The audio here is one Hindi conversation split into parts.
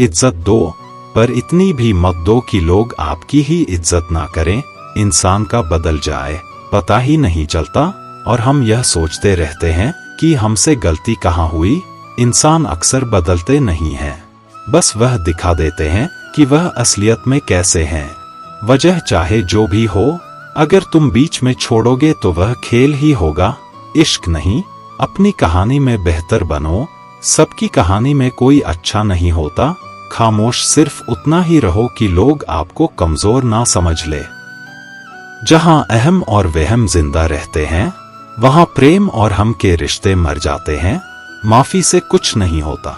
इज्जत दो, पर इतनी भी मत दो कि लोग आपकी ही इज्जत ना करें। इंसान का बदल जाए पता ही नहीं चलता, और हम यह सोचते रहते हैं कि हमसे गलती कहाँ हुई। इंसान अक्सर बदलते नहीं हैं, बस वह दिखा देते हैं कि वह असलियत में कैसे हैं। वजह चाहे जो भी हो, अगर तुम बीच में छोड़ोगे तो वह खेल ही होगा, इश्क नहीं। अपनी कहानी में बेहतर बनो, सबकी कहानी में कोई अच्छा नहीं होता। खामोश सिर्फ उतना ही रहो कि लोग आपको कमजोर ना समझ ले। जहां अहम और वहम जिंदा रहते हैं, वहां प्रेम और हम के रिश्ते मर जाते हैं। माफी से कुछ नहीं होता।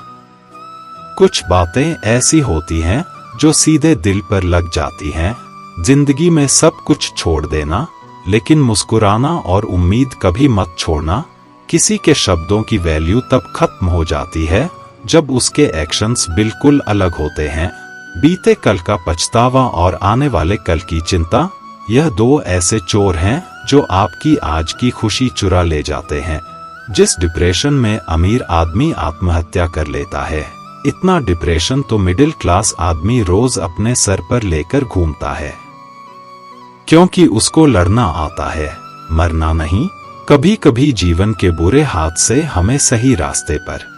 कुछ बातें ऐसी होती हैं जो सीधे दिल पर लग जाती हैं। जिंदगी में सब कुछ छोड़ देना, लेकिन मुस्कुराना और उम्मीद कभी मत छोड़ना। किसी के शब्दों की वैल्यू तब खत्म हो जाती है जब उसके एक्शंस बिल्कुल अलग होते हैं। बीते कल का पछतावा और आने वाले कल की चिंता, यह दो ऐसे चोर हैं जो आपकी आज की खुशी चुरा ले जाते हैं। जिस डिप्रेशन में अमीर आदमी आत्महत्या कर लेता है, इतना डिप्रेशन तो मिडिल क्लास आदमी रोज अपने सर पर लेकर घूमता है, क्योंकि उसको लड़ना आता है, मरना नहीं। कभी कभी जीवन के बुरे हाथ से हमें सही रास्ते पर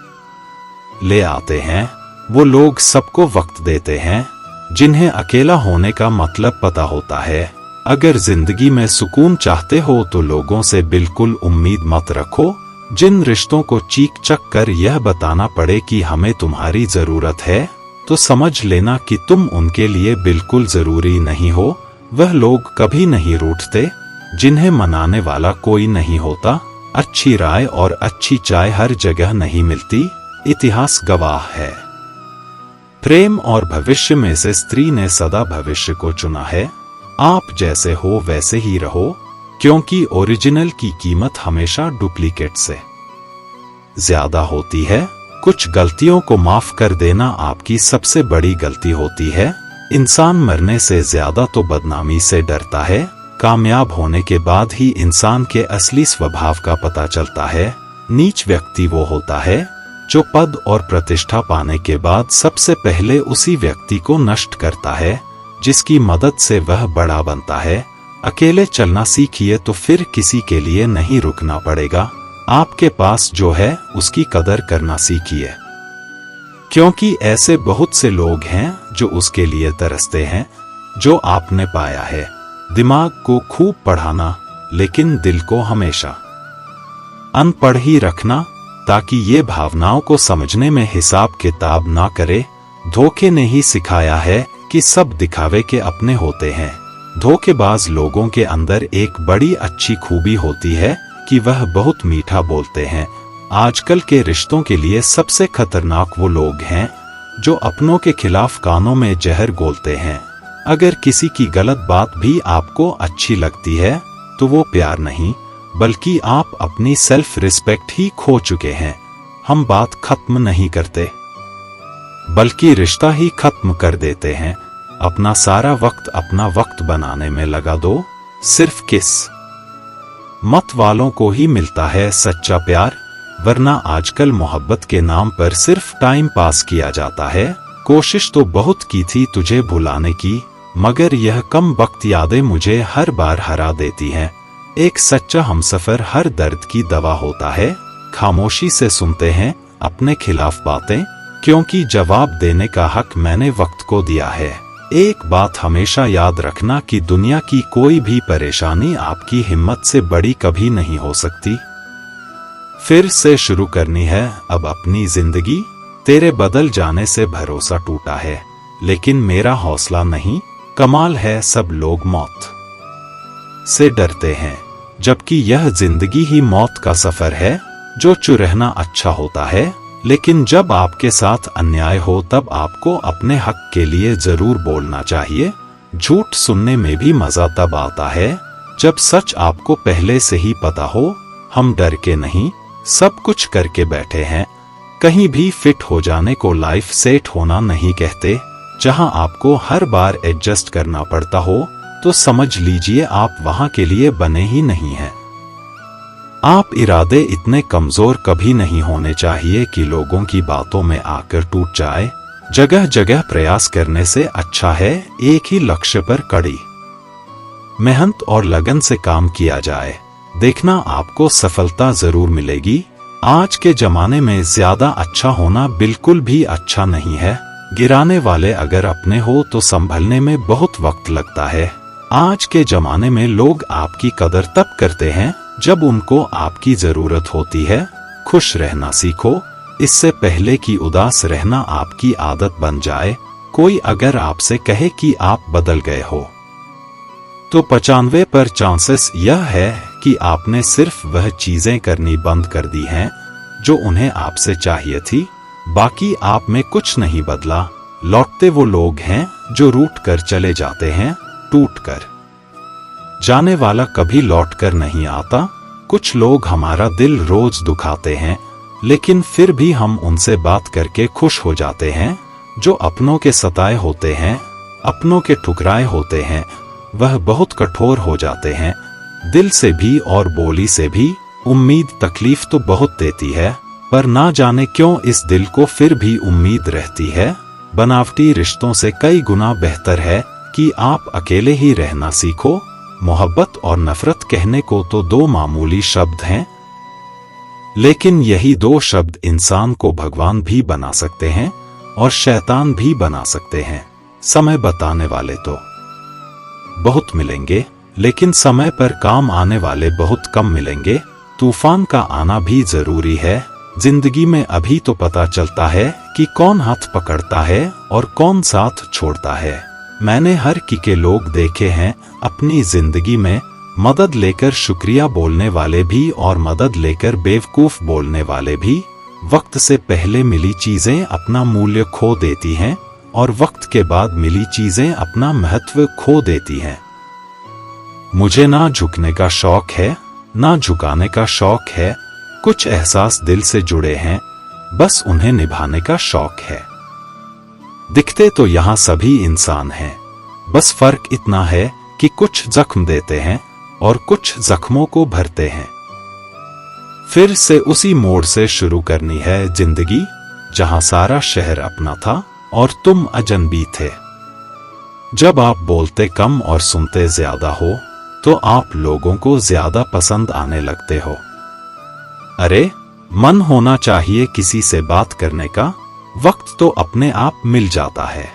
ले आते हैं वो लोग सबको वक्त देते हैं, जिन्हें अकेला होने का मतलब पता होता है। अगर जिंदगी में सुकून चाहते हो तो लोगों से बिल्कुल उम्मीद मत रखो। जिन रिश्तों को चीख चक कर यह बताना पड़े कि हमें तुम्हारी जरूरत है, तो समझ लेना कि तुम उनके लिए बिल्कुल जरूरी नहीं हो। वह लोग कभी नहीं रूठते जिन्हें मनाने वाला कोई नहीं होता। अच्छी राय और अच्छी चाय हर जगह नहीं मिलती, इतिहास गवाह है। प्रेम और भविष्य में से स्त्री ने सदा भविष्य को चुना है। आप जैसे हो वैसे ही रहो, क्योंकि ओरिजिनल की कीमत हमेशा डुप्लीकेट से ज्यादा होती है। कुछ गलतियों को माफ कर देना आपकी सबसे बड़ी गलती होती है। इंसान मरने से ज्यादा तो बदनामी से डरता है। कामयाब होने के बाद ही इंसान के असली स्वभाव का पता चलता है। नीच व्यक्ति वो होता है जो पद और प्रतिष्ठा पाने के बाद सबसे पहले उसी व्यक्ति को नष्ट करता है जिसकी मदद से वह बड़ा बनता है। अकेले चलना सीखिए तो फिर किसी के लिए नहीं रुकना पड़ेगा। आपके पास जो है उसकी कदर करना सीखिए, क्योंकि ऐसे बहुत से लोग हैं जो उसके लिए तरसते हैं जो आपने पाया है। दिमाग को खूब पढ़ाना, लेकिन दिल को हमेशा अनपढ़ ही रखना, ताकि ये भावनाओं को समझने में हिसाब किताब ना करे। धोखे ने ही सिखाया है कि सब दिखावे के अपने होते हैं। धोखेबाज लोगों के अंदर एक बड़ी अच्छी खूबी होती है कि वह बहुत मीठा बोलते हैं। आजकल के रिश्तों के लिए सबसे खतरनाक वो लोग हैं जो अपनों के खिलाफ कानों में जहर घोलते हैं। अगर किसी की गलत बात भी आपको अच्छी लगती है तो वो प्यार नहीं, बल्कि आप अपनी सेल्फ रिस्पेक्ट ही खो चुके हैं। हम बात खत्म नहीं करते, बल्कि रिश्ता ही खत्म कर देते हैं। अपना सारा वक्त अपना वक्त बनाने में लगा दो। सिर्फ किस मत वालों को ही मिलता है सच्चा प्यार, वरना आजकल मोहब्बत के नाम पर सिर्फ टाइम पास किया जाता है। कोशिश तो बहुत की थी तुझे भुलाने की, मगर यह कम वक्त यादें मुझे हर बार हरा देती हैं। एक सच्चा हमसफर हर दर्द की दवा होता है। खामोशी से सुनते हैं अपने खिलाफ बातें, क्योंकि जवाब देने का हक मैंने वक्त को दिया है। एक बात हमेशा याद रखना कि दुनिया की कोई भी परेशानी आपकी हिम्मत से बड़ी कभी नहीं हो सकती। फिर से शुरू करनी है अब अपनी जिंदगी। तेरे बदल जाने से भरोसा टूटा है, लेकिन मेरा हौसला नहीं। कमाल है सब लोग मौत से डरते हैं, जबकि यह जिंदगी ही मौत का सफर है। जो चुप रहना अच्छा होता है, लेकिन जब आपके साथ अन्याय हो तब आपको अपने हक के लिए जरूर बोलना चाहिए। झूठ सुनने में भी मजा तब आता है जब सच आपको पहले से ही पता हो। हम डर के नहीं, सब कुछ करके बैठे हैं। कहीं भी फिट हो जाने को लाइफ सेट होना नहीं कहते। जहां आपको हर बार एडजस्ट करना पड़ता हो तो समझ लीजिए आप वहां के लिए बने ही नहीं हैं। आप इरादे इतने कमजोर कभी नहीं होने चाहिए कि लोगों की बातों में आकर टूट जाए। जगह जगह प्रयास करने से अच्छा है एक ही लक्ष्य पर कड़ी मेहनत और लगन से काम किया जाए। देखना आपको सफलता जरूर मिलेगी। आज के जमाने में ज्यादा अच्छा होना बिल्कुल भी अच्छा नहीं है। गिराने वाले अगर अपने हो तो संभलने में बहुत वक्त लगता है। आज के जमाने में लोग आपकी कदर तब करते हैं जब उनको आपकी जरूरत होती है। खुश रहना सीखो, इससे पहले कि उदास रहना आपकी आदत बन जाए। कोई अगर आपसे कहे कि आप बदल गए हो तो 95% चांसेस यह है कि आपने सिर्फ वह चीजें करनी बंद कर दी हैं जो उन्हें आपसे चाहिए थी। बाकी आप में कुछ नहीं बदला। लौटते वो लोग हैं जो रूठ कर चले जाते हैं। टूट कर जाने वाला कभी लौट कर नहीं आता। कुछ लोग हमारा दिल रोज दुखाते हैं, लेकिन फिर भी हम उनसे बात करके खुश हो जाते हैं। जो अपनों के सताए होते हैं, अपनों के ठुकराए होते हैं, वह बहुत कठोर हो जाते हैं, दिल से भी और बोली से भी। उम्मीद तकलीफ तो बहुत देती है, पर ना जाने क्यों इस दिल को फिर भी उम्मीद रहती है। बनावटी रिश्तों से कई गुना बेहतर है कि आप अकेले ही रहना सीखो। मोहब्बत और नफरत कहने को तो दो मामूली शब्द हैं, लेकिन यही दो शब्द इंसान को भगवान भी बना सकते हैं और शैतान भी बना सकते हैं। समय बताने वाले तो बहुत मिलेंगे, लेकिन समय पर काम आने वाले बहुत कम मिलेंगे। तूफान का आना भी जरूरी है। जिंदगी में अभी तो पता चलता है कि कौन हाथ पकड़ता है और कौन साथ छोड़ता है। मैंने हर के लोग देखे हैं अपनी जिंदगी में, मदद लेकर शुक्रिया बोलने वाले भी और मदद लेकर बेवकूफ बोलने वाले भी। वक्त से पहले मिली चीजें अपना मूल्य खो देती हैं और वक्त के बाद मिली चीजें अपना महत्व खो देती हैं। मुझे ना झुकने का शौक है, ना झुकाने का शौक है। कुछ एहसास दिल से जुड़े हैं, बस उन्हें निभाने का शौक है। दिखते तो यहाँ सभी इंसान हैं, बस फर्क इतना है कि कुछ जख्म देते हैं और कुछ जख्मों को भरते हैं। फिर से उसी मोड़ से शुरू करनी है जिंदगी, जहां सारा शहर अपना था और तुम अजनबी थे। जब आप बोलते कम और सुनते ज्यादा हो तो आप लोगों को ज्यादा पसंद आने लगते हो। अरे, मन होना चाहिए किसी से बात करने का, वक्त तो अपने आप मिल जाता है।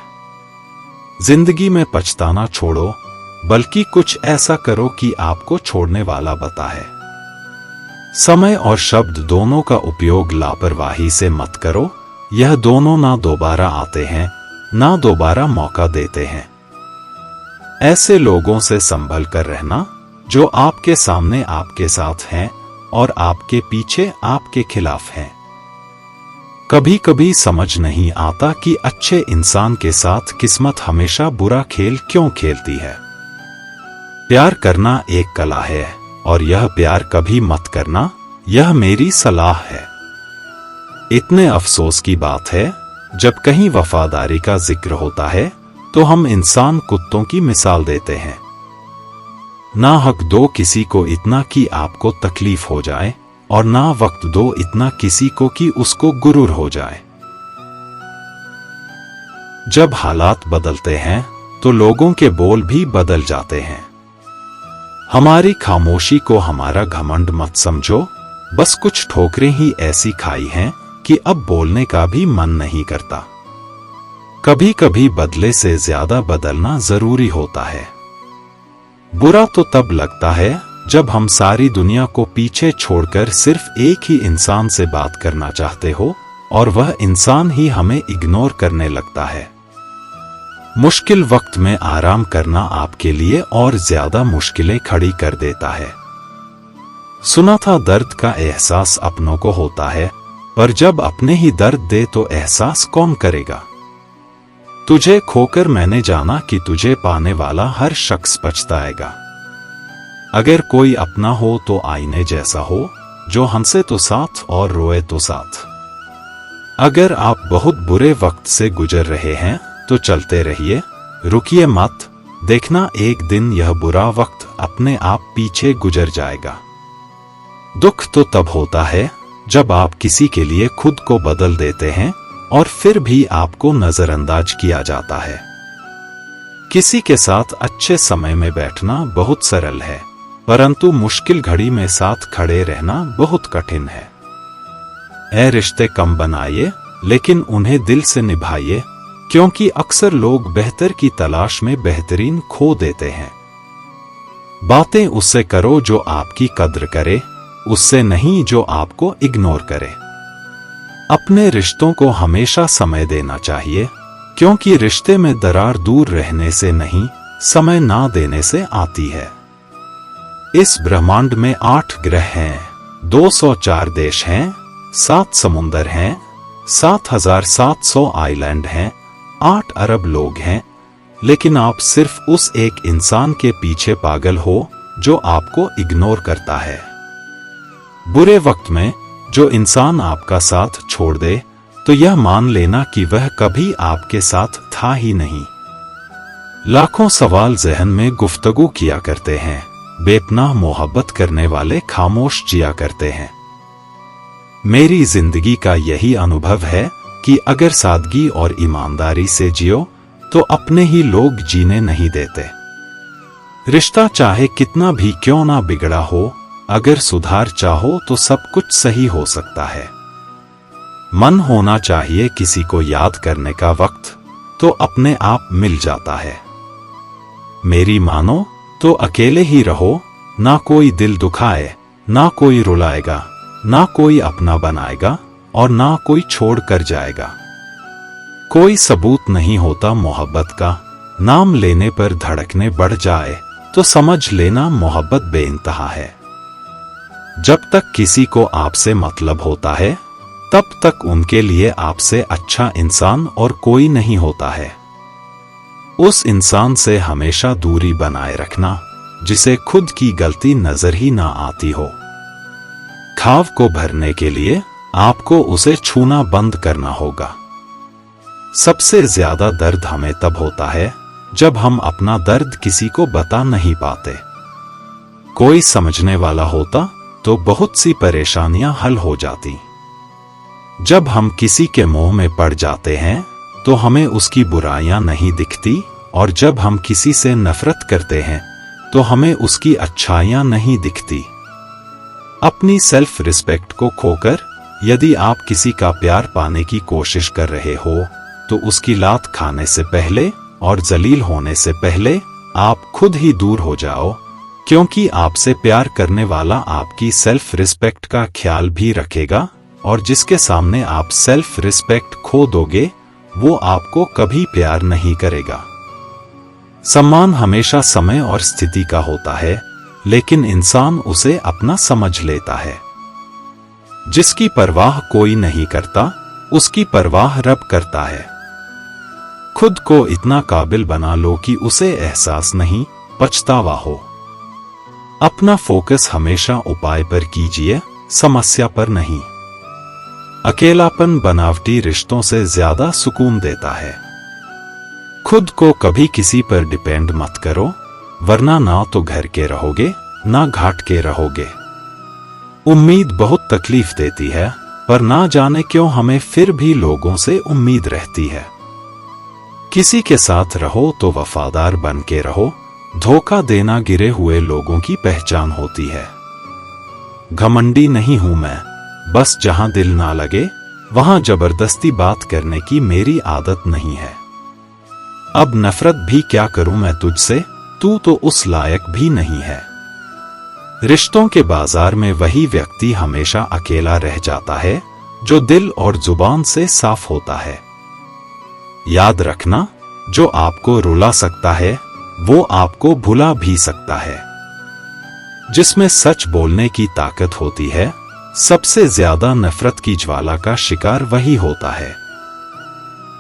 जिंदगी में पछताना छोड़ो, बल्कि कुछ ऐसा करो कि आपको छोड़ने वाला बताए। समय और शब्द दोनों का उपयोग लापरवाही से मत करो। यह दोनों ना दोबारा आते हैं, ना दोबारा मौका देते हैं। ऐसे लोगों से संभल कर रहना जो आपके सामने आपके साथ हैं और आपके पीछे आपके खिलाफ हैं। कभी कभी समझ नहीं आता कि अच्छे इंसान के साथ किस्मत हमेशा बुरा खेल क्यों खेलती है। प्यार करना एक कला है और यह प्यार कभी मत करना, यह मेरी सलाह है। इतने अफसोस की बात है, जब कहीं वफादारी का जिक्र होता है तो हम इंसान कुत्तों की मिसाल देते हैं। ना हक दो किसी को इतना कि आपको तकलीफ हो जाए, और ना वक्त दो इतना किसी को कि उसको गुरूर हो जाए। जब हालात बदलते हैं तो लोगों के बोल भी बदल जाते हैं। हमारी खामोशी को हमारा घमंड मत समझो, बस कुछ ठोकरें ही ऐसी खाई हैं कि अब बोलने का भी मन नहीं करता। कभी कभी बदले से ज्यादा बदलना जरूरी होता है। बुरा तो तब लगता है जब हम सारी दुनिया को पीछे छोड़कर सिर्फ एक ही इंसान से बात करना चाहते हो और वह इंसान ही हमें इग्नोर करने लगता है। मुश्किल वक्त में आराम करना आपके लिए और ज्यादा मुश्किलें खड़ी कर देता है। सुना था दर्द का एहसास अपनों को होता है, पर जब अपने ही दर्द दे तो एहसास कौन करेगा। तुझे खोकर मैंने जाना कि तुझे पाने वाला हर शख्स पछताएगा। अगर कोई अपना हो तो आईने जैसा हो, जो हंसे तो साथ और रोए तो साथ। अगर आप बहुत बुरे वक्त से गुजर रहे हैं तो चलते रहिए, रुकिए मत। देखना एक दिन यह बुरा वक्त अपने आप पीछे गुजर जाएगा। दुख तो तब होता है जब आप किसी के लिए खुद को बदल देते हैं, और फिर भी आपको नजरअंदाज किया जाता है। किसी के साथ अच्छे समय में बैठना बहुत सरल है, परंतु मुश्किल घड़ी में साथ खड़े रहना बहुत कठिन है। ऐ रिश्ते कम बनाइए, लेकिन उन्हें दिल से निभाइए, क्योंकि अक्सर लोग बेहतर की तलाश में बेहतरीन खो देते हैं। बातें उससे करो जो आपकी कद्र करे, उससे नहीं जो आपको इग्नोर करे। अपने रिश्तों को हमेशा समय देना चाहिए, क्योंकि रिश्ते में दरार दूर रहने से नहीं, समय ना देने से आती है। इस ब्रह्मांड में 8 ग्रह हैं, 204 देश हैं, 7 समुंदर हैं, 7,700 आइलैंड हैं, 8 अरब लोग हैं, लेकिन आप सिर्फ उस एक इंसान के पीछे पागल हो जो आपको इग्नोर करता है। बुरे वक्त में जो इंसान आपका साथ छोड़ दे, तो यह मान लेना कि वह कभी आपके साथ था ही नहीं। लाखों सवाल ज़हन में गुफ्तगू किया करते हैं, बेपनाह मोहब्बत करने वाले खामोश जिया करते हैं। मेरी जिंदगी का यही अनुभव है कि अगर सादगी और ईमानदारी से जियो तो अपने ही लोग जीने नहीं देते। रिश्ता चाहे कितना भी क्यों ना बिगड़ा हो, अगर सुधार चाहो तो सब कुछ सही हो सकता है। मन होना चाहिए किसी को याद करने का वक्त, तो अपने आप मिल जाता है। मेरी मानो तो अकेले ही रहो, ना कोई दिल दुखाए, ना कोई रुलाएगा, ना कोई अपना बनाएगा और ना कोई छोड़ कर जाएगा। कोई सबूत नहीं होता मोहब्बत का, नाम लेने पर धड़कने बढ़ जाए तो समझ लेना मोहब्बत बेइंतहा है। जब तक किसी को आपसे मतलब होता है, तब तक उनके लिए आपसे अच्छा इंसान और कोई नहीं होता है। उस इंसान से हमेशा दूरी बनाए रखना जिसे खुद की गलती नजर ही ना आती हो। खाव को भरने के लिए आपको उसे छूना बंद करना होगा। सबसे ज्यादा दर्द हमें तब होता है जब हम अपना दर्द किसी को बता नहीं पाते। कोई समझने वाला होता तो बहुत सी परेशानियां हल हो जाती। जब हम किसी के मोह में पड़ जाते हैं तो हमें उसकी बुराइयां नहीं दिखती, और जब हम किसी से नफरत करते हैं तो हमें उसकी अच्छाइयां नहीं दिखती। अपनी सेल्फ रिस्पेक्ट को खोकर यदि आप किसी का प्यार पाने की कोशिश कर रहे हो, तो उसकी लात खाने से पहले और जलील होने से पहले आप खुद ही दूर हो जाओ, क्योंकि आपसे प्यार करने वाला आपकी सेल्फ रिस्पेक्ट का ख्याल भी रखेगा, और जिसके सामने आप सेल्फ रिस्पेक्ट खो दोगे वो आपको कभी प्यार नहीं करेगा। सम्मान हमेशा समय और स्थिति का होता है, लेकिन इंसान उसे अपना समझ लेता है। जिसकी परवाह कोई नहीं करता, उसकी परवाह रब करता है। खुद को इतना काबिल बना लो कि उसे एहसास नहीं, पछतावा हो। अपना फोकस हमेशा उपाय पर कीजिए, समस्या पर नहीं। अकेलापन बनावटी रिश्तों से ज्यादा सुकून देता है। खुद को कभी किसी पर डिपेंड मत करो, वरना ना तो घर के रहोगे ना घाट के रहोगे। उम्मीद बहुत तकलीफ देती है, पर ना जाने क्यों हमें फिर भी लोगों से उम्मीद रहती है। किसी के साथ रहो तो वफादार बन के रहो, धोखा देना गिरे हुए लोगों की पहचान होती है। घमंडी नहीं हूं मैं, बस जहां दिल ना लगे वहां जबरदस्ती बात करने की मेरी आदत नहीं है। अब नफरत भी क्या करूं मैं तुझसे, तू तो उस लायक भी नहीं है। रिश्तों के बाजार में वही व्यक्ति हमेशा अकेला रह जाता है जो दिल और जुबान से साफ होता है। याद रखना, जो आपको रुला सकता है वो आपको भुला भी सकता है। जिसमें सच बोलने की ताकत होती है, सबसे ज्यादा नफरत की ज्वाला का शिकार वही होता है।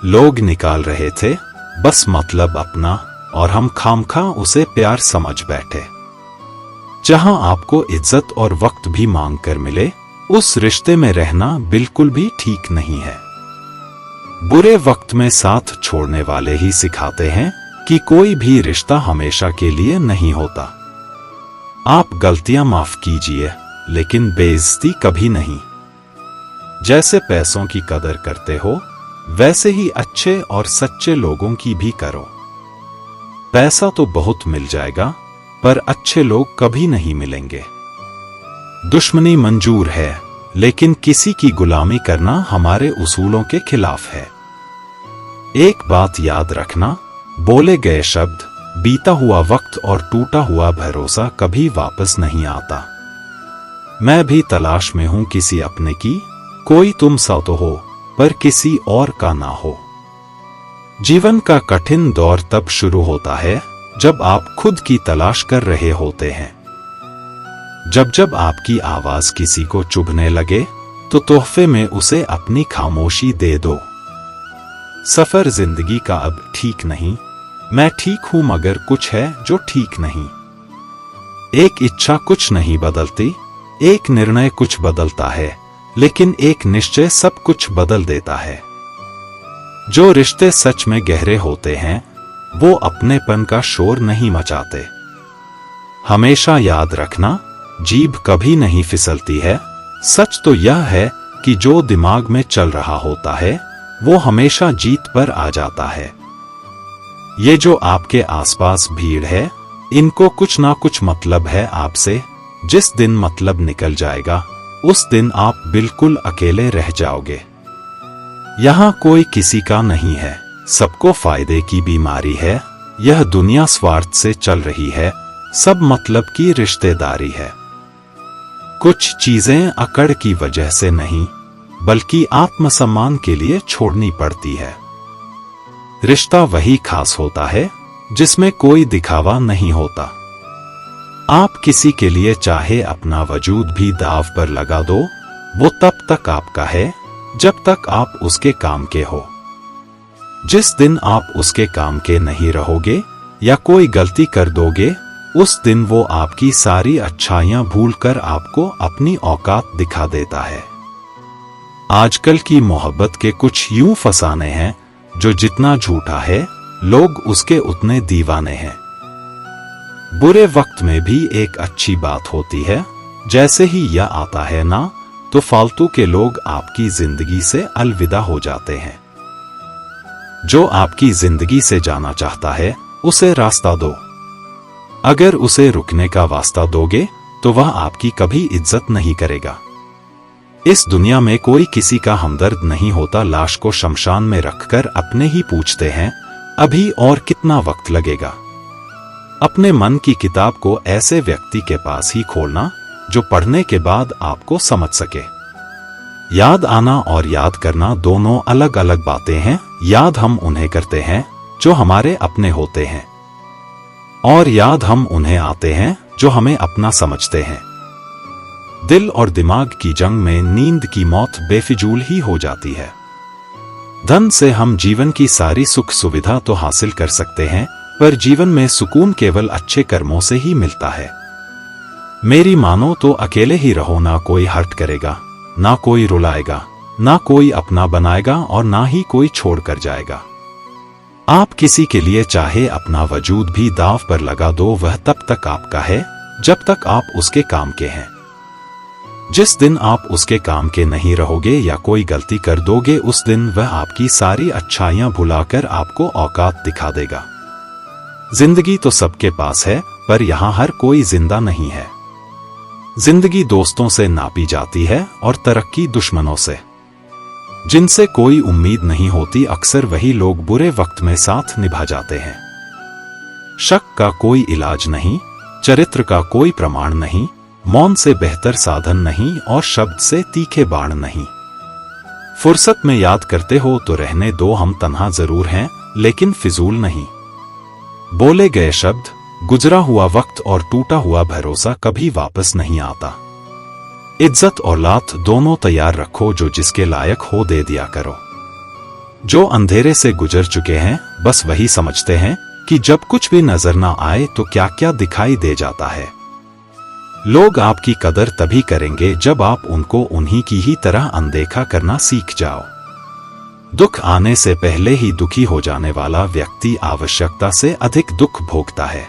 लोग निकाल रहे थे बस मतलब अपना, और हम खामखा उसे प्यार समझ बैठे। जहां आपको इज्जत और वक्त भी मांग कर मिले, उस रिश्ते में रहना बिल्कुल भी ठीक नहीं है। बुरे वक्त में साथ छोड़ने वाले ही सिखाते हैं कि कोई भी रिश्ता हमेशा के लिए नहीं होता। आप गलतियां माफ कीजिए, लेकिन बेइज्जती कभी नहीं। जैसे पैसों की कदर करते हो, वैसे ही अच्छे और सच्चे लोगों की भी करो। पैसा तो बहुत मिल जाएगा, पर अच्छे लोग कभी नहीं मिलेंगे। दुश्मनी मंजूर है, लेकिन किसी की गुलामी करना हमारे उसूलों के खिलाफ है। एक बात याद रखना, बोले गए शब्द, बीता हुआ वक्त और टूटा हुआ भरोसा कभी वापस नहीं आता। मैं भी तलाश में हूं किसी अपने की, कोई तुम सा तो हो, पर किसी और का ना हो। जीवन का कठिन दौर तब शुरू होता है जब आप खुद की तलाश कर रहे होते हैं। जब जब आपकी आवाज किसी को चुभने लगे, तो तोहफे में उसे अपनी खामोशी दे दो। सफर जिंदगी का अब ठीक नहीं, मैं ठीक हूं मगर कुछ है जो ठीक नहीं। एक इच्छा कुछ नहीं बदलती, एक निर्णय कुछ बदलता है, लेकिन एक निश्चय सब कुछ बदल देता है। जो रिश्ते सच में गहरे होते हैं, वो अपनेपन का शोर नहीं मचाते। हमेशा याद रखना, जीभ कभी नहीं फिसलती है। सच तो यह है कि जो दिमाग में चल रहा होता है, वो हमेशा जीत पर आ जाता है। ये जो आपके आसपास भीड़ है, इनको कुछ ना कुछ मतलब है आपसे। जिस दिन मतलब निकल जाएगा, उस दिन आप बिल्कुल अकेले रह जाओगे। यहां कोई किसी का नहीं है, सबको फायदे की बीमारी है। यह दुनिया स्वार्थ से चल रही है, सब मतलब की रिश्तेदारी है। कुछ चीजें अकड़ की वजह से नहीं, बल्कि आत्मसम्मान के लिए छोड़नी पड़ती है। रिश्ता वही खास होता है जिसमें कोई दिखावा नहीं होता। आप किसी के लिए चाहे अपना वजूद भी दांव पर लगा दो, वो तब तक आपका है जब तक आप उसके काम के हो। जिस दिन आप उसके काम के नहीं रहोगे या कोई गलती कर दोगे, उस दिन वो आपकी सारी अच्छाइयां भूलकर आपको अपनी औकात दिखा देता है। आजकल की मोहब्बत के कुछ यूं फसाने हैं, जो जितना झूठा है, लोग उसके उतने दीवाने हैं। बुरे वक्त में भी एक अच्छी बात होती है, जैसे ही यह आता है ना, तो फालतू के लोग आपकी जिंदगी से अलविदा हो जाते हैं। जो आपकी जिंदगी से जाना चाहता है, उसे रास्ता दो। अगर उसे रुकने का वास्ता दोगे, तो वह आपकी कभी इज्जत नहीं करेगा। इस दुनिया में कोई किसी का हमदर्द नहीं होता। लाश को शमशान में रखकर अपने ही पूछते हैं, अभी और कितना वक्त लगेगा। अपने मन की किताब को ऐसे व्यक्ति के पास ही खोलना, जो पढ़ने के बाद आपको समझ सके। याद आना और याद करना दोनों अलग अलग बातें हैं। याद हम उन्हें करते हैं जो हमारे अपने होते हैं, और याद हम उन्हें आते हैं जो हमें अपना समझते हैं। दिल और दिमाग की जंग में नींद की मौत बेफिजूल ही हो जाती है। धन से हम जीवन की सारी सुख सुविधा तो हासिल कर सकते हैं, पर जीवन में सुकून केवल अच्छे कर्मों से ही मिलता है। मेरी मानो तो अकेले ही रहो, ना कोई हर्ट करेगा, ना कोई रुलाएगा, ना कोई अपना बनाएगा और ना ही कोई छोड़ कर जाएगा। आप किसी के लिए चाहे अपना वजूद भी दांव पर लगा दो, वह तब तक आपका है जब तक आप उसके काम के हैं। जिस दिन आप उसके काम के नहीं रहोगे या कोई गलती कर दोगे, उस दिन वह आपकी सारी अच्छाइयां भुलाकर आपको औकात दिखा देगा। जिंदगी तो सबके पास है, पर यहां हर कोई जिंदा नहीं है। जिंदगी दोस्तों से नापी जाती है और तरक्की दुश्मनों से। जिनसे कोई उम्मीद नहीं होती, अक्सर वही लोग बुरे वक्त में साथ निभा जाते हैं। शक का कोई इलाज नहीं, चरित्र का कोई प्रमाण नहीं, मौन से बेहतर साधन नहीं और शब्द से तीखे बाण नहीं। फुर्सत में याद करते हो तो रहने दो, हम तन्हा जरूर हैं लेकिन फिजूल नहीं। बोले गए शब्द, गुजरा हुआ वक्त और टूटा हुआ भरोसा कभी वापस नहीं आता। इज्जत और लात दोनों तैयार रखो, जो जिसके लायक हो दे दिया करो। जो अंधेरे से गुजर चुके हैं, बस वही समझते हैं कि जब कुछ भी नजर ना आए तो क्या क्या दिखाई दे जाता है। लोग आपकी कदर तभी करेंगे जब आप उनको उन्हीं की ही तरह अनदेखा करना सीख जाओ। दुख आने से पहले ही दुखी हो जाने वाला व्यक्ति आवश्यकता से अधिक दुख भोगता है।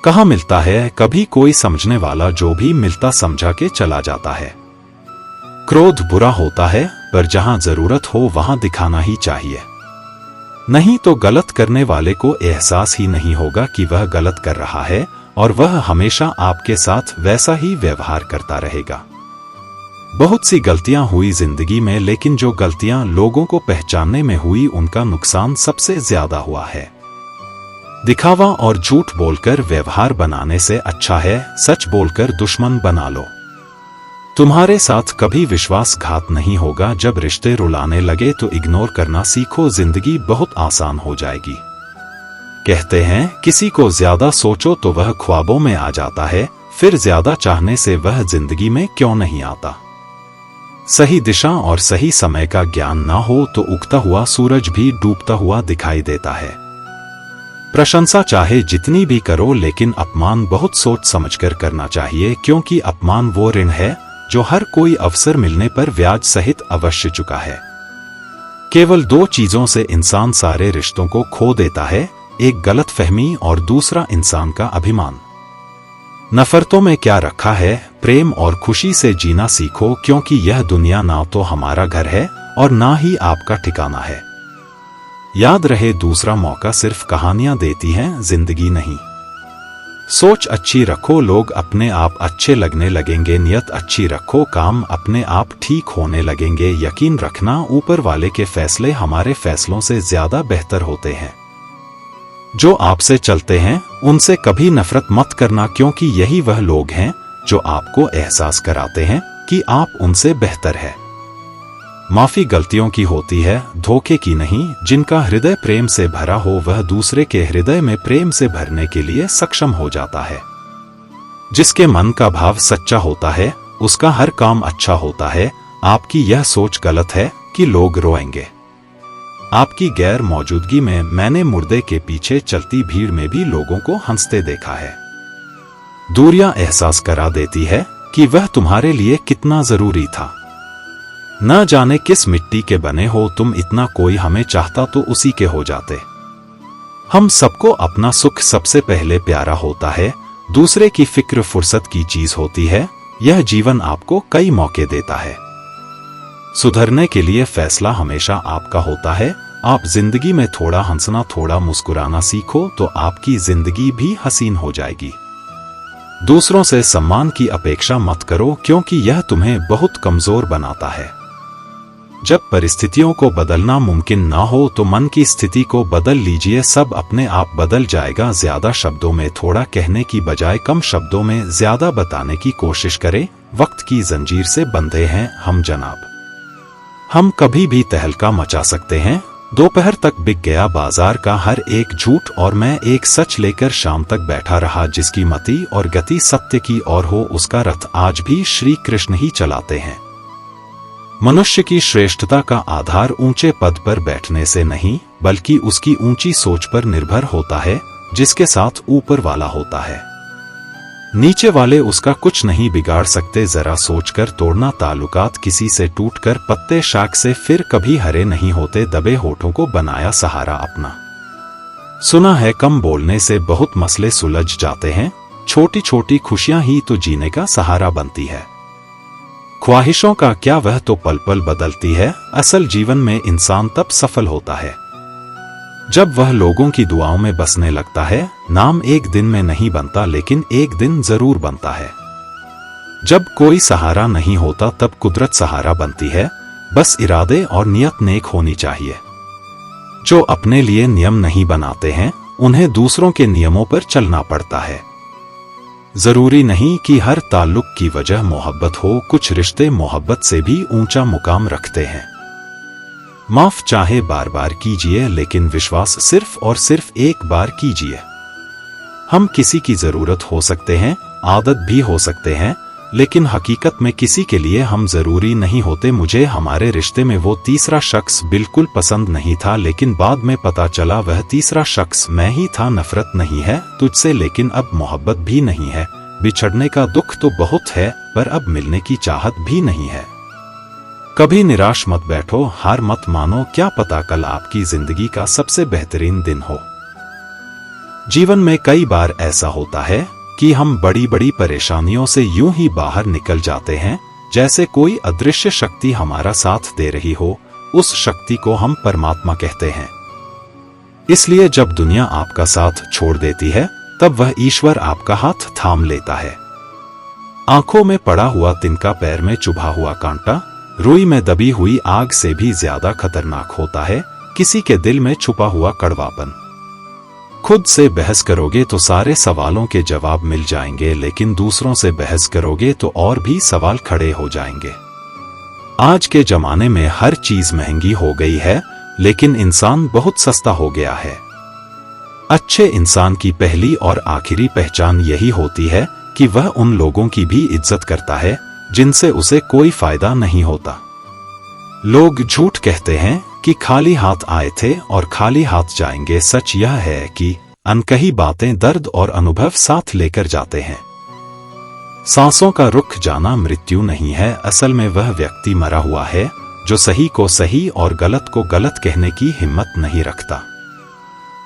कहाँ मिलता है कभी कोई समझने वाला, जो भी मिलता समझा के चला जाता है। क्रोध बुरा होता है, पर जहां जरूरत हो वहां दिखाना ही चाहिए, नहीं तो गलत करने वाले को एहसास ही नहीं होगा कि वह गलत कर रहा है और वह हमेशा आपके साथ वैसा ही व्यवहार करता रहेगा। बहुत सी गलतियां हुई जिंदगी में, लेकिन जो गलतियां लोगों को पहचानने में हुई उनका नुकसान सबसे ज्यादा हुआ है। दिखावा और झूठ बोलकर व्यवहार बनाने से अच्छा है सच बोलकर दुश्मन बना लो। तुम्हारे साथ कभी विश्वासघात नहीं होगा। जब रिश्ते रुलाने लगे तो इग्नोर करना सीखो, जिंदगी बहुत आसान हो जाएगी। कहते हैं किसी को ज्यादा सोचो तो वह ख्वाबों में आ जाता है, फिर ज्यादा चाहने से वह जिंदगी में क्यों नहीं आता। सही दिशा और सही समय का ज्ञान ना हो तो उगता हुआ सूरज भी डूबता हुआ दिखाई देता है। प्रशंसा चाहे जितनी भी करो, लेकिन अपमान बहुत सोच समझकर करना चाहिए, क्योंकि अपमान वो ऋण है जो हर कोई अवसर मिलने पर ब्याज सहित अवश्य चुका है। केवल दो चीजों से इंसान सारे रिश्तों को खो देता है, एक गलतफहमी और दूसरा इंसान का अभिमान। नफरतों में क्या रखा है, प्रेम और खुशी से जीना सीखो, क्योंकि यह दुनिया ना तो हमारा घर है और ना ही आपका ठिकाना है। याद रहे, दूसरा मौका सिर्फ कहानियां देती हैं, जिंदगी नहीं। सोच अच्छी रखो, लोग अपने आप अच्छे लगने लगेंगे। नियत अच्छी रखो, काम अपने आप ठीक होने लगेंगे। यकीन रखना, ऊपर वाले के फैसले हमारे फैसलों से ज्यादा बेहतर होते हैं। जो आपसे चलते हैं उनसे कभी नफरत मत करना, क्योंकि यही वह लोग हैं जो आपको एहसास कराते हैं कि आप उनसे बेहतर है। माफी गलतियों की होती है, धोखे की नहीं। जिनका हृदय प्रेम से भरा हो वह दूसरे के हृदय में प्रेम से भरने के लिए सक्षम हो जाता है। जिसके मन का भाव सच्चा होता है उसका हर काम अच्छा होता है। आपकी यह सोच गलत है कि लोग रोएंगे। आपकी गैर मौजूदगी में मैंने मुर्दे के पीछे चलती भीड़ में भी लोगों को हंसते देखा है। दूरियां एहसास करा देती है कि वह तुम्हारे लिए कितना जरूरी था। न जाने किस मिट्टी के बने हो तुम, इतना कोई हमें चाहता तो उसी के हो जाते। हम सबको अपना सुख सबसे पहले प्यारा होता है, दूसरे की फिक्र फुर्सत की चीज होती है। यह जीवन आपको कई मौके देता है। सुधरने के लिए फैसला हमेशा आपका होता है। आप जिंदगी में थोड़ा हंसना, थोड़ा मुस्कुराना सीखो तो आपकी जिंदगी भी हसीन हो जाएगी। दूसरों से सम्मान की अपेक्षा मत करो, क्योंकि यह तुम्हें बहुत कमजोर बनाता है। जब परिस्थितियों को बदलना मुमकिन ना हो तो मन की स्थिति को बदल लीजिए, सब अपने आप बदल जाएगा। ज्यादा शब्दों में थोड़ा कहने की बजाय कम शब्दों में ज्यादा बताने की कोशिश करें। वक्त की जंजीर से बंधे हैं हम जनाब, हम कभी भी तहलका मचा सकते हैं। दोपहर तक बिक गया बाजार का हर एक झूठ और मैं एक सच लेकर शाम तक बैठा रहा। जिसकी मति और गति सत्य की ओर हो उसका रथ आज भी श्री कृष्ण ही चलाते हैं। मनुष्य की श्रेष्ठता का आधार ऊंचे पद पर बैठने से नहीं बल्कि उसकी ऊंची सोच पर निर्भर होता है, जिसके साथ ऊपर वाला होता है। नीचे वाले उसका कुछ नहीं बिगाड़ सकते। जरा सोचकर तोड़ना ताल्लुकात किसी से टूटकर पत्ते शाख से फिर कभी हरे नहीं होते। दबे होठों को बनाया सहारा अपना। सुना है कम बोलने से बहुत मसले सुलझ जाते हैं। छोटी छोटी खुशियां ही तो जीने का सहारा बनती है। ख्वाहिशों का क्या, वह तो पल पल बदलती है। असल जीवन में इंसान तब सफल होता है जब वह लोगों की दुआओं में बसने लगता है। नाम एक दिन में नहीं बनता, लेकिन एक दिन जरूर बनता है। जब कोई सहारा नहीं होता तब कुदरत सहारा बनती है। बस इरादे और नियत नेक होनी चाहिए। जो अपने लिए नियम नहीं बनाते हैं उन्हें दूसरों के नियमों पर चलना पड़ता है। जरूरी नहीं कि हर ताल्लुक की वजह मोहब्बत हो, कुछ रिश्ते मोहब्बत से भी ऊंचा मुकाम रखते हैं। माफ चाहे बार बार कीजिए, लेकिन विश्वास सिर्फ और सिर्फ एक बार कीजिए। हम किसी की जरूरत हो सकते हैं, आदत भी हो सकते हैं, लेकिन हकीकत में किसी के लिए हम जरूरी नहीं होते। मुझे हमारे रिश्ते में वो तीसरा शख्स बिल्कुल पसंद नहीं था, लेकिन बाद में पता चला वह तीसरा शख्स मैं ही था। नफरत नहीं है तुझसे, लेकिन अब मोहब्बत भी नहीं है। बिछड़ने का दुख तो बहुत है, पर अब मिलने की चाहत भी नहीं है। कभी निराश मत बैठो, हार मत मानो। क्या पता कल आपकी जिंदगी का सबसे बेहतरीन दिन हो। जीवन में कई बार ऐसा होता है कि हम बड़ी बड़ी परेशानियों से यूं ही बाहर निकल जाते हैं, जैसे कोई अदृश्य शक्ति हमारा साथ दे रही हो। उस शक्ति को हम परमात्मा कहते हैं। इसलिए जब दुनिया आपका साथ छोड़ देती है, तब वह ईश्वर आपका हाथ थाम लेता है। आंखों में पड़ा हुआ तिनका, पैर में चुभा हुआ कांटा, रुई में दबी हुई आग से भी ज्यादा खतरनाक होता है किसी के दिल में छुपा हुआ कड़वापन। खुद से बहस करोगे तो सारे सवालों के जवाब मिल जाएंगे, लेकिन दूसरों से बहस करोगे तो और भी सवाल खड़े हो जाएंगे। आज के जमाने में हर चीज महंगी हो गई है, लेकिन इंसान बहुत सस्ता हो गया है। अच्छे इंसान की पहली और आखिरी पहचान यही होती है कि वह उन लोगों की भी इज्जत करता है जिनसे उसे कोई फायदा नहीं होता। लोग झूठ कहते हैं कि खाली हाथ आए थे और खाली हाथ जाएंगे। सच यह है कि अनकही बातें दर्द और अनुभव साथ लेकर जाते हैं। सांसों का रुक जाना मृत्यु नहीं है, असल में वह व्यक्ति मरा हुआ है जो सही को सही और गलत को गलत कहने की हिम्मत नहीं रखता।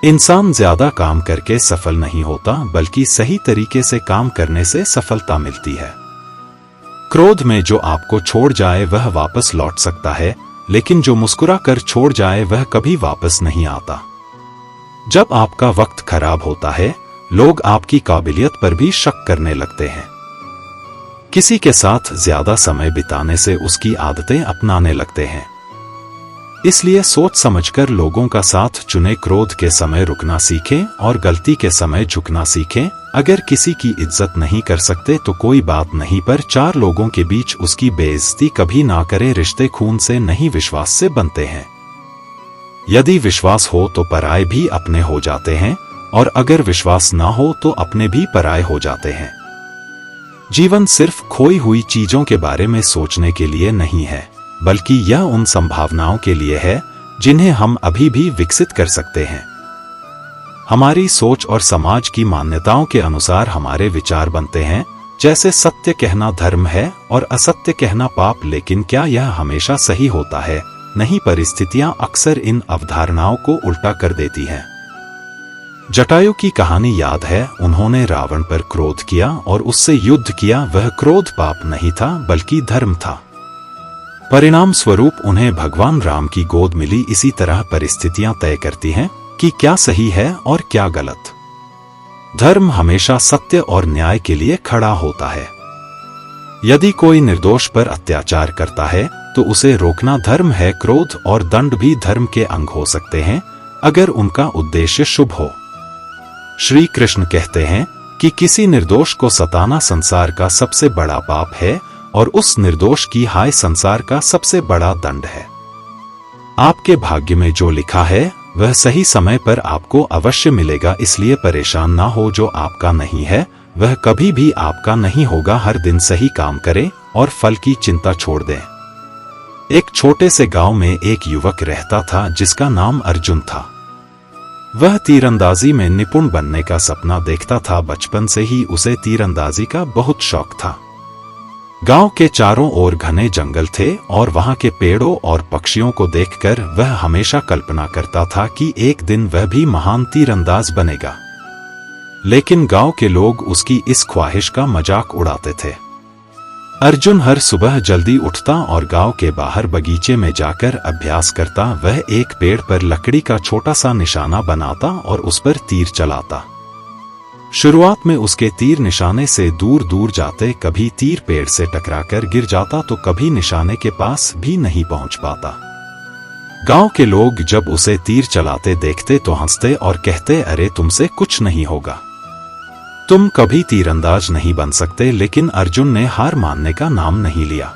इंसान ज्यादा काम करके सफल नहीं होता, बल्कि सही तरीके से काम करने से सफलता मिलती है। क्रोध में जो आपको छोड़ जाए वह वापस लौट सकता है, लेकिन जो मुस्कुरा कर छोड़ जाए वह कभी वापस नहीं आता। जब आपका वक्त खराब होता है, लोग आपकी काबिलियत पर भी शक करने लगते हैं। किसी के साथ ज्यादा समय बिताने से उसकी आदतें अपनाने लगते हैं। इसलिए सोच समझकर लोगों का साथ चुने। क्रोध के समय रुकना सीखें और गलती के समय झुकना सीखें। अगर किसी की इज्जत नहीं कर सकते तो कोई बात नहीं, पर चार लोगों के बीच उसकी बेइज्जती कभी ना करें। रिश्ते खून से नहीं, विश्वास से बनते हैं। यदि विश्वास हो तो पराये भी अपने हो जाते हैं, और अगर विश्वास ना हो तो अपने भी पराये हो जाते हैं। जीवन सिर्फ खोई हुई चीजों के बारे में सोचने के लिए नहीं है, बल्कि यह उन संभावनाओं के लिए है जिन्हें हम अभी भी विकसित कर सकते हैं। हमारी सोच और समाज की मान्यताओं के अनुसार हमारे विचार बनते हैं। जैसे सत्य कहना धर्म है और असत्य कहना पाप, लेकिन क्या यह हमेशा सही होता है? नहीं, परिस्थितियां अक्सर इन अवधारणाओं को उल्टा कर देती हैं। जटायु की कहानी याद है। उन्होंने रावण पर क्रोध किया और उससे युद्ध किया। वह क्रोध पाप नहीं था, बल्कि धर्म था। परिणाम स्वरूप उन्हें भगवान राम की गोद मिली। इसी तरह परिस्थितियां तय करती हैं कि क्या सही है और क्या गलत। धर्म हमेशा सत्य और न्याय के लिए खड़ा होता है। यदि कोई निर्दोष पर अत्याचार करता है तो उसे रोकना धर्म है। क्रोध और दंड भी धर्म के अंग हो सकते हैं, अगर उनका उद्देश्य शुभ हो। श्री कृष्ण कहते हैं कि किसी निर्दोष को सताना संसार का सबसे बड़ा पाप है, और उस निर्दोष की हाय संसार का सबसे बड़ा दंड है। आपके भाग्य में जो लिखा है वह सही समय पर आपको अवश्य मिलेगा। इसलिए परेशान ना हो। जो आपका नहीं है वह कभी भी आपका नहीं होगा। हर दिन सही काम करें और फल की चिंता छोड़ दें। एक छोटे से गांव में एक युवक रहता था जिसका नाम अर्जुन था। वह तीरंदाजी में निपुण बनने का सपना देखता था। बचपन से ही उसे तीरंदाजी का बहुत शौक था। गांव के चारों ओर घने जंगल थे और वहां के पेड़ों और पक्षियों को देखकर वह हमेशा कल्पना करता था कि एक दिन वह भी महान तीरंदाज बनेगा। लेकिन गांव के लोग उसकी इस ख्वाहिश का मजाक उड़ाते थे। अर्जुन हर सुबह जल्दी उठता और गांव के बाहर बगीचे में जाकर अभ्यास करता। वह एक पेड़ पर लकड़ी का छोटा सा निशाना बनाता और उस पर तीर चलाता। शुरुआत में उसके तीर निशाने से दूर दूर जाते। कभी तीर पेड़ से टकराकर गिर जाता तो कभी निशाने के पास भी नहीं पहुंच पाता। गांव के लोग जब उसे तीर चलाते देखते तो हंसते और कहते, अरे तुमसे कुछ नहीं होगा, तुम कभी तीरंदाज नहीं बन सकते। लेकिन अर्जुन ने हार मानने का नाम नहीं लिया।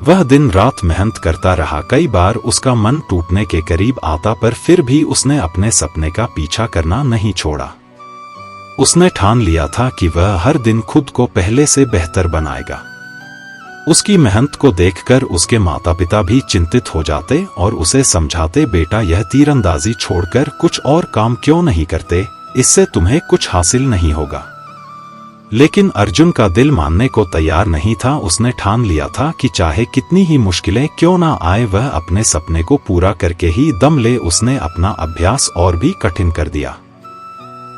वह दिन रात मेहनत करता रहा। कई बार उसका मन टूटने के करीब आता, पर फिर भी उसने अपने सपने का पीछा करना नहीं छोड़ा। उसने ठान लिया था कि वह हर दिन खुद को पहले से बेहतर बनाएगा। उसकी मेहनत को देखकर उसके माता पिता भी चिंतित हो जाते और उसे समझाते, बेटा यह तीरंदाजी छोड़कर कुछ और काम क्यों नहीं करते, इससे तुम्हें कुछ हासिल नहीं होगा। लेकिन अर्जुन का दिल मानने को तैयार नहीं था। उसने ठान लिया था कि चाहे कितनी ही मुश्किलें क्यों ना आए, वह अपने सपने को पूरा करके ही दम ले। उसने अपना अभ्यास और भी कठिन कर दिया।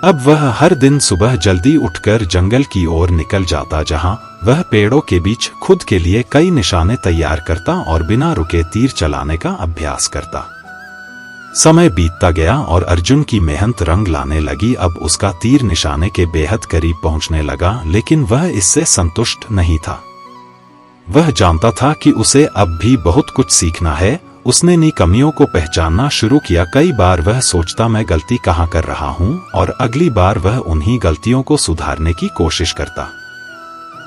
अब वह हर दिन सुबह जल्दी उठकर जंगल की ओर निकल जाता, जहां वह पेड़ों के बीच खुद के लिए कई निशाने तैयार करता और बिना रुके तीर चलाने का अभ्यास करता। समय बीतता गया और अर्जुन की मेहनत रंग लाने लगी। अब उसका तीर निशाने के बेहद करीब पहुंचने लगा, लेकिन वह इससे संतुष्ट नहीं था। वह जानता था कि उसे अब भी बहुत कुछ सीखना है। उसने अपनी कमियों को पहचानना शुरू किया। कई बार वह सोचता, मैं गलती कहाँ कर रहा हूँ, और अगली बार वह उन्हीं गलतियों को सुधारने की कोशिश करता।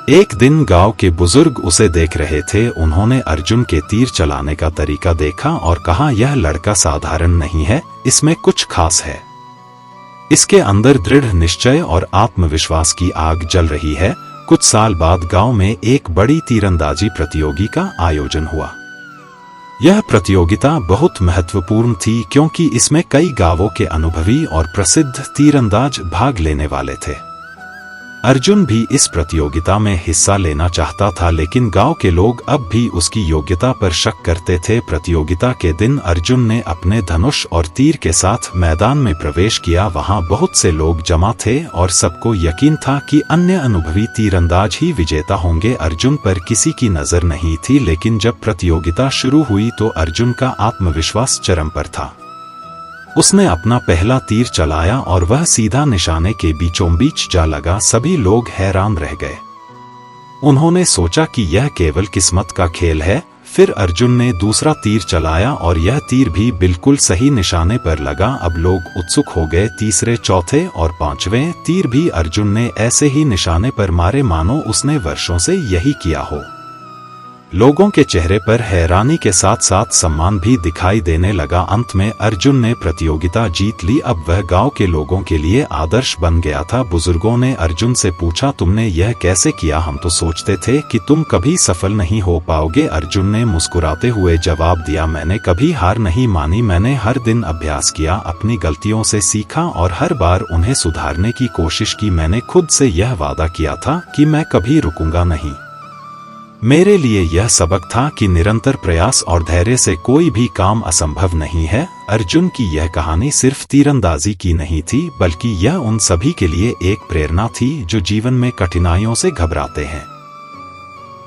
एक दिन गांव के बुजुर्ग उसे देख रहे थे। उन्होंने अर्जुन के तीर चलाने का तरीका देखा और कहा, यह लड़का साधारण नहीं है, इसमें कुछ खास है। इसके अंदर दृढ़ निश्चय और आत्मविश्वास की आग जल रही है। कुछ साल बाद गांव में एक बड़ी तीरंदाजी प्रतियोगी का आयोजन हुआ। यह प्रतियोगिता बहुत महत्वपूर्ण थी, क्योंकि इसमें कई गांवों के अनुभवी और प्रसिद्ध तीरंदाज भाग लेने वाले थे। अर्जुन भी इस प्रतियोगिता में हिस्सा लेना चाहता था, लेकिन गांव के लोग अब भी उसकी योग्यता पर शक करते थे। प्रतियोगिता के दिन अर्जुन ने अपने धनुष और तीर के साथ मैदान में प्रवेश किया। वहां बहुत से लोग जमा थे और सबको यकीन था कि अन्य अनुभवी तीरंदाज ही विजेता होंगे। अर्जुन पर किसी की नजर नहीं थी, लेकिन जब प्रतियोगिता शुरू हुई तो अर्जुन का आत्मविश्वास चरम पर था। उसने अपना पहला तीर चलाया और वह सीधा निशाने के बीचों बीच जा लगा। सभी लोग हैरान रह गए। उन्होंने सोचा कि यह केवल किस्मत का खेल है। फिर अर्जुन ने दूसरा तीर चलाया और यह तीर भी बिल्कुल सही निशाने पर लगा। अब लोग उत्सुक हो गए। तीसरे, चौथे और पांचवें तीर भी अर्जुन ने ऐसे ही निशाने पर मारे, मानो उसने वर्षों से यही किया हो। लोगों के चेहरे पर हैरानी के साथ साथ सम्मान भी दिखाई देने लगा। अंत में अर्जुन ने प्रतियोगिता जीत ली। अब वह गांव के लोगों के लिए आदर्श बन गया था। बुजुर्गों ने अर्जुन से पूछा, तुमने यह कैसे किया? हम तो सोचते थे कि तुम कभी सफल नहीं हो पाओगे। अर्जुन ने मुस्कुराते हुए जवाब दिया, मैंने कभी हार नहीं मानी। मैंने हर दिन अभ्यास किया, अपनी गलतियों से सीखा और हर बार उन्हें सुधारने की कोशिश की। मैंने खुद से यह वादा किया था कि मैं कभी रुकूंगा नहीं। मेरे लिए यह सबक था कि निरंतर प्रयास और धैर्य से कोई भी काम असंभव नहीं है। अर्जुन की यह कहानी सिर्फ तीरंदाजी की नहीं थी, बल्कि यह उन सभी के लिए एक प्रेरणा थी जो जीवन में कठिनाइयों से घबराते हैं।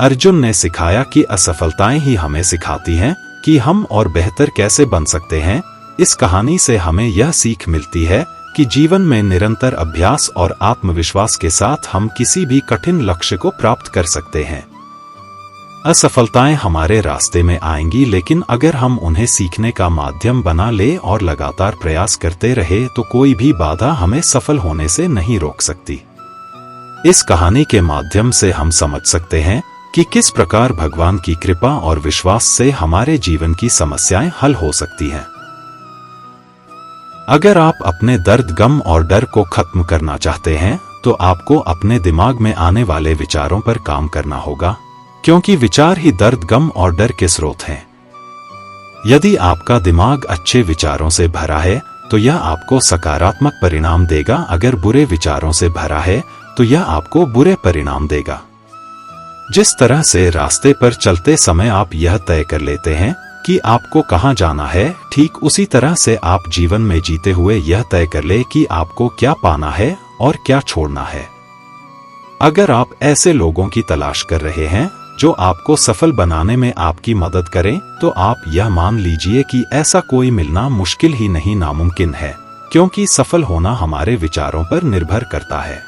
अर्जुन ने सिखाया कि असफलताएं ही हमें सिखाती हैं कि हम और बेहतर कैसे बन सकते हैं। इस कहानी से हमें यह सीख मिलती है कि जीवन में निरंतर अभ्यास और आत्मविश्वास के साथ हम किसी भी कठिन लक्ष्य को प्राप्त कर सकते हैं। असफलताएं हमारे रास्ते में आएंगी, लेकिन अगर हम उन्हें सीखने का माध्यम बना ले और लगातार प्रयास करते रहे तो कोई भी बाधा हमें सफल होने से नहीं रोक सकती। इस कहानी के माध्यम से हम समझ सकते हैं कि किस प्रकार भगवान की कृपा और विश्वास से हमारे जीवन की समस्याएं हल हो सकती हैं। अगर आप अपने दर्द, गम और डर को खत्म करना चाहते हैं तो आपको अपने दिमाग में आने वाले विचारों पर काम करना होगा, क्योंकि विचार ही दर्द, गम और डर के स्रोत हैं। यदि आपका दिमाग अच्छे विचारों से भरा है तो यह आपको सकारात्मक परिणाम देगा। अगर बुरे विचारों से भरा है तो यह आपको बुरे परिणाम देगा। जिस तरह से रास्ते पर चलते समय आप यह तय कर लेते हैं कि आपको कहां जाना है, ठीक उसी तरह से आप जीवन में जीते हुए यह तय कर ले कि आपको क्या पाना है और क्या छोड़ना है। अगर आप ऐसे लोगों की तलाश कर रहे हैं जो आपको सफल बनाने में आपकी मदद करें, तो आप यह मान लीजिए कि ऐसा कोई मिलना मुश्किल ही नहीं, नामुमकिन है, क्योंकि सफल होना हमारे विचारों पर निर्भर करता है।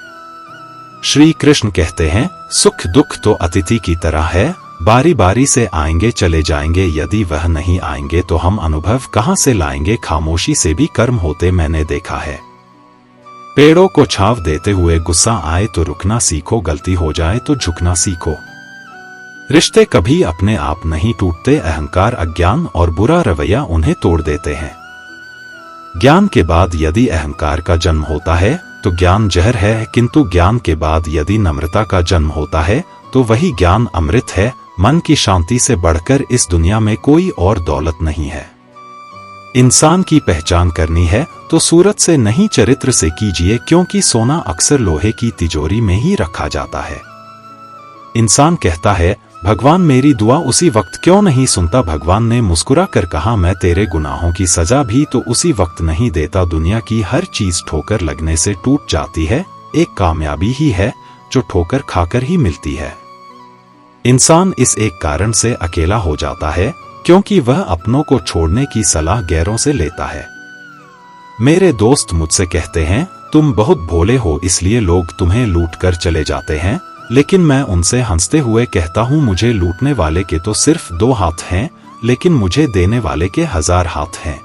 श्री कृष्ण कहते हैं, सुख दुख तो अतिथि की तरह है, बारी बारी से आएंगे चले जाएंगे। यदि वह नहीं आएंगे तो हम अनुभव कहां से लाएंगे? खामोशी से भी कर्म होते मैंने देखा है। पेड़ों को छांव देते हुए गुस्सा आए तो रुकना सीखो, गलती हो जाए तो झुकना सीखो। रिश्ते कभी अपने आप नहीं टूटते, अहंकार, अज्ञान और बुरा रवैया उन्हें तोड़ देते हैं। ज्ञान के बाद यदि अहंकार का जन्म होता है तो ज्ञान जहर है, किंतु ज्ञान के बाद यदि नम्रता का जन्म होता है तो वही ज्ञान अमृत है। मन की शांति से बढ़कर इस दुनिया में कोई और दौलत नहीं है। इंसान की पहचान करनी है तो सूरत से नहीं, चरित्र से कीजिए, क्योंकि सोना अक्सर लोहे की तिजोरी में ही रखा जाता है। इंसान कहता है, भगवान मेरी दुआ उसी वक्त क्यों नहीं सुनता? भगवान ने मुस्कुरा कर कहा, मैं तेरे गुनाहों की सजा भी तो उसी वक्त नहीं देता। दुनिया की हर चीज ठोकर लगने से टूट जाती है, एक कामयाबी ही है जो ठोकर खाकर ही मिलती है। इंसान इस एक कारण से अकेला हो जाता है क्योंकि वह अपनों को छोड़ने की सलाह गैरों से लेता है। मेरे दोस्त मुझसे कहते हैं, तुम बहुत भोले हो इसलिए लोग तुम्हें लूट कर चले जाते हैं, लेकिन मैं उनसे हंसते हुए कहता हूं, मुझे लूटने वाले के तो सिर्फ 2 हाथ हैं, लेकिन मुझे देने वाले के 1000 हाथ हैं।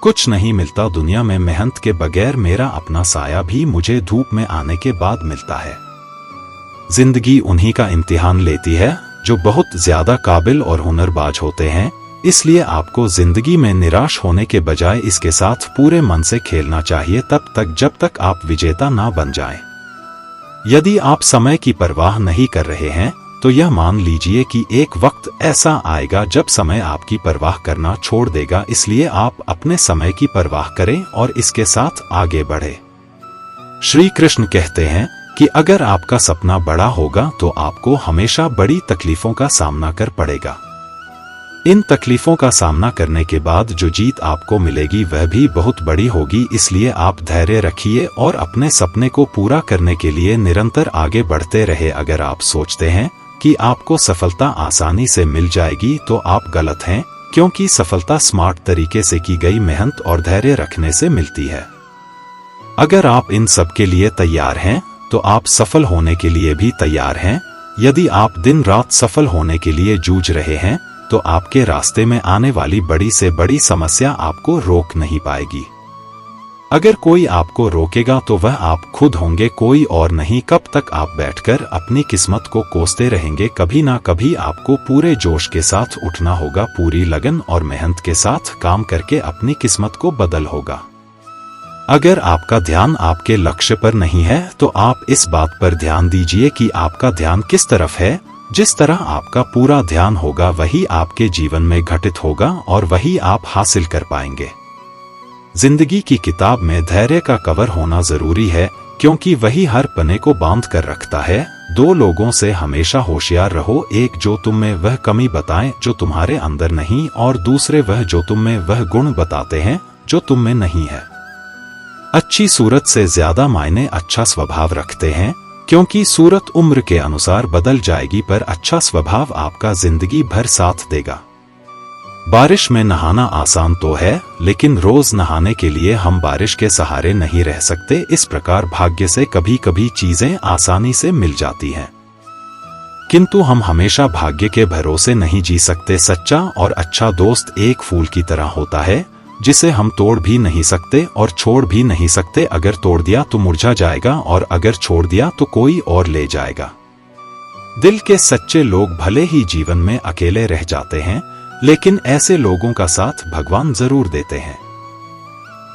कुछ नहीं मिलता दुनिया में मेहनत के बगैर, मेरा अपना साया भी मुझे धूप में आने के बाद मिलता है। जिंदगी उन्हीं का इम्तिहान लेती है जो बहुत ज्यादा काबिल और हुनरबाज होते हैं, इसलिए आपको जिंदगी में निराश होने के बजाय इसके साथ पूरे मन से खेलना चाहिए, तब तक जब तक आप विजेता ना बन जाएं। यदि आप समय की परवाह नहीं कर रहे हैं तो यह मान लीजिए कि एक वक्त ऐसा आएगा जब समय आपकी परवाह करना छोड़ देगा, इसलिए आप अपने समय की परवाह करें और इसके साथ आगे बढ़े। श्री कृष्ण कहते हैं कि अगर आपका सपना बड़ा होगा तो आपको हमेशा बड़ी तकलीफों का सामना कर पड़ेगा। इन तकलीफों का सामना करने के बाद जो जीत आपको मिलेगी वह भी बहुत बड़ी होगी, इसलिए आप धैर्य रखिए और अपने सपने को पूरा करने के लिए निरंतर आगे बढ़ते रहे। अगर आप सोचते हैं कि आपको सफलता आसानी से मिल जाएगी तो आप गलत हैं, क्योंकि सफलता स्मार्ट तरीके से की गई मेहनत और धैर्य रखने से मिलती है। अगर आप इन सब के लिए तैयार हैं तो आप सफल होने के लिए भी तैयार हैं। यदि आप दिन रात सफल होने के लिए जूझ रहे हैं तो आपके रास्ते में आने वाली बड़ी से बड़ी समस्या आपको रोक नहीं पाएगी। अगर कोई आपको रोकेगा तो वह आप खुद होंगे, कोई और नहीं। कब तक आप बैठकर अपनी किस्मत को कोसते रहेंगे? कभी ना कभी आपको पूरे जोश के साथ उठना होगा, पूरी लगन और मेहनत के साथ काम करके अपनी किस्मत को बदल होगा। अगर आपका ध्यान आपके लक्ष्य पर नहीं है तो आप इस बात पर ध्यान दीजिए कि आपका ध्यान किस तरफ है। जिस तरह आपका पूरा ध्यान होगा वही आपके जीवन में घटित होगा और वही आप हासिल कर पाएंगे। जिंदगी की किताब में धैर्य का कवर होना जरूरी है, क्योंकि वही हर पन्ने को बांध कर रखता है। 2 लोगों से हमेशा होशियार रहो, एक जो तुम में वह कमी बताएं जो तुम्हारे अंदर नहीं, और दूसरे वह जो तुम में वह गुण बताते हैं जो तुम में नहीं है। अच्छी सूरत से ज्यादा मायने अच्छा स्वभाव रखते हैं, क्योंकि सूरत उम्र के अनुसार बदल जाएगी पर अच्छा स्वभाव आपका जिंदगी भर साथ देगा। बारिश में नहाना आसान तो है, लेकिन रोज नहाने के लिए हम बारिश के सहारे नहीं रह सकते। इस प्रकार भाग्य से कभी कभी चीजें आसानी से मिल जाती हैं, किंतु हम हमेशा भाग्य के भरोसे नहीं जी सकते। सच्चा और अच्छा दोस्त एक फूल की तरह होता है जिसे हम तोड़ भी नहीं सकते और छोड़ भी नहीं सकते। अगर तोड़ दिया तो मुरझा जाएगा और अगर छोड़ दिया तो कोई और ले जाएगा। दिल के सच्चे लोग भले ही जीवन में अकेले रह जाते हैं, लेकिन ऐसे लोगों का साथ भगवान जरूर देते हैं।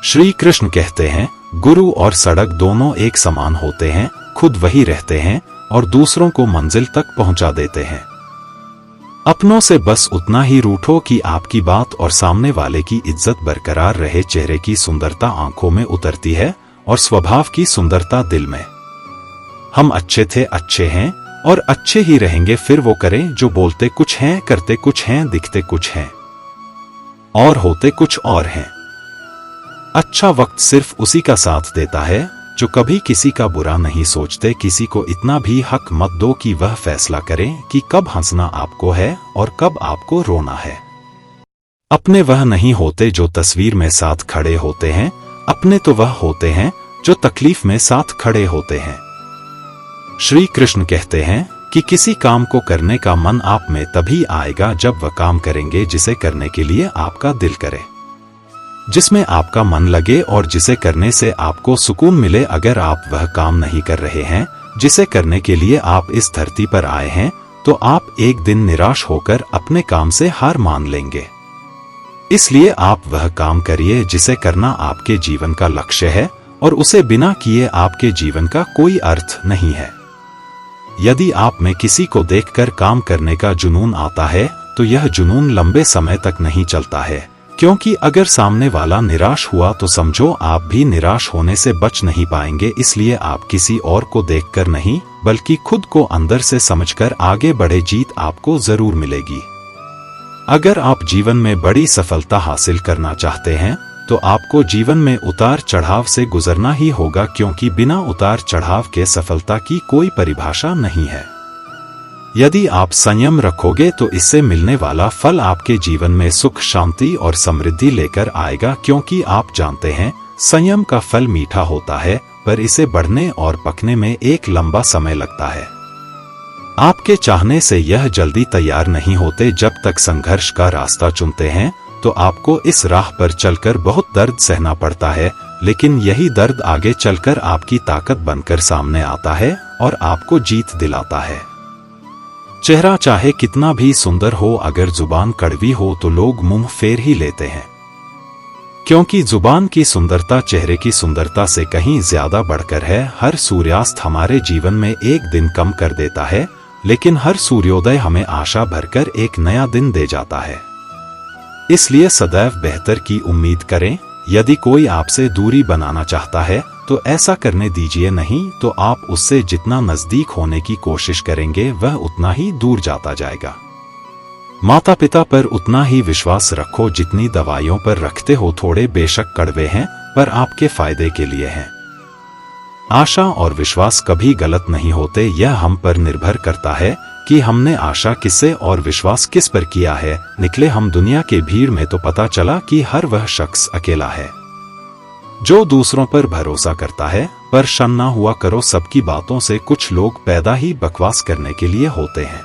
श्री कृष्ण कहते हैं, गुरु और सड़क दोनों एक समान होते हैं, खुद वही रहते हैं और दूसरों को मंजिल तक पहुंचा देते हैं। अपनों से बस उतना ही रूठो कि आपकी बात और सामने वाले की इज्जत बरकरार रहे। चेहरे की सुंदरता आंखों में उतरती है और स्वभाव की सुंदरता दिल में। हम अच्छे थे, अच्छे हैं और अच्छे ही रहेंगे। फिर वो करें जो बोलते कुछ हैं, करते कुछ हैं, दिखते कुछ हैं और होते कुछ और हैं। अच्छा वक्त सिर्फ उसी का साथ देता है जो कभी किसी का बुरा नहीं सोचते। किसी को इतना भी हक मत दो कि वह फैसला करें कि कब हंसना आपको है और कब आपको रोना है। अपने वह नहीं होते जो तस्वीर में साथ खड़े होते हैं, अपने तो वह होते हैं जो तकलीफ में साथ खड़े होते हैं। श्री कृष्ण कहते हैं कि किसी काम को करने का मन आप में तभी आएगा जब वह काम करेंगे जिसे करने के लिए आपका दिल करे, जिसमें आपका मन लगे और जिसे करने से आपको सुकून मिले। अगर आप वह काम नहीं कर रहे हैं जिसे करने के लिए आप इस धरती पर आए हैं, तो आप एक दिन निराश होकर अपने काम से हार मान लेंगे। इसलिए आप वह काम करिए जिसे करना आपके जीवन का लक्ष्य है, और उसे बिना किए आपके जीवन का कोई अर्थ नहीं है। यदि आप में किसी को देखकर काम करने का जुनून आता है तो यह जुनून लंबे समय तक नहीं चलता है, क्योंकि अगर सामने वाला निराश हुआ तो समझो आप भी निराश होने से बच नहीं पाएंगे। इसलिए आप किसी और को देखकर नहीं बल्कि खुद को अंदर से समझकर आगे बढ़े, जीत आपको जरूर मिलेगी। अगर आप जीवन में बड़ी सफलता हासिल करना चाहते हैं तो आपको जीवन में उतार चढ़ाव से गुजरना ही होगा, क्योंकि बिना उतार चढ़ाव के सफलता की कोई परिभाषा नहीं है। यदि आप संयम रखोगे तो इससे मिलने वाला फल आपके जीवन में सुख, शांति और समृद्धि लेकर आएगा, क्योंकि आप जानते हैं संयम का फल मीठा होता है पर इसे बढ़ने और पकने में एक लंबा समय लगता है। आपके चाहने से यह जल्दी तैयार नहीं होते। जब तक संघर्ष का रास्ता चुनते हैं तो आपको इस राह पर चलकर बहुत दर्द सहना पड़ता है, लेकिन यही दर्द आगे चलकर आपकी ताकत बनकर सामने आता है और आपको जीत दिलाता है। चेहरा चाहे कितना भी सुंदर हो, अगर जुबान कड़वी हो तो लोग मुंह फेर ही लेते हैं, क्योंकि जुबान की सुंदरता चेहरे की सुंदरता से कहीं ज्यादा बढ़कर है। हर सूर्यास्त हमारे जीवन में एक दिन कम कर देता है, लेकिन हर सूर्योदय हमें आशा भरकर एक नया दिन दे जाता है। इसलिए सदैव बेहतर की उम्मीद करें। यदि कोई आपसे दूरी बनाना चाहता है तो ऐसा करने दीजिए, नहीं तो आप उससे जितना नजदीक होने की कोशिश करेंगे वह उतना ही दूर जाता जाएगा। माता पिता पर उतना ही विश्वास रखो जितनी दवाइयों पर रखते हो। थोड़े बेशक कड़वे हैं पर आपके फायदे के लिए हैं। आशा और विश्वास कभी गलत नहीं होते, यह हम पर निर्भर करता है कि हमने आशा किससे और विश्वास किस पर किया है। निकले हम दुनिया के भीड़ में तो पता चला कि हर वह शख्स अकेला है जो दूसरों पर भरोसा करता है। परेशान ना हुआ करो सबकी बातों से, कुछ लोग पैदा ही बकवास करने के लिए होते हैं।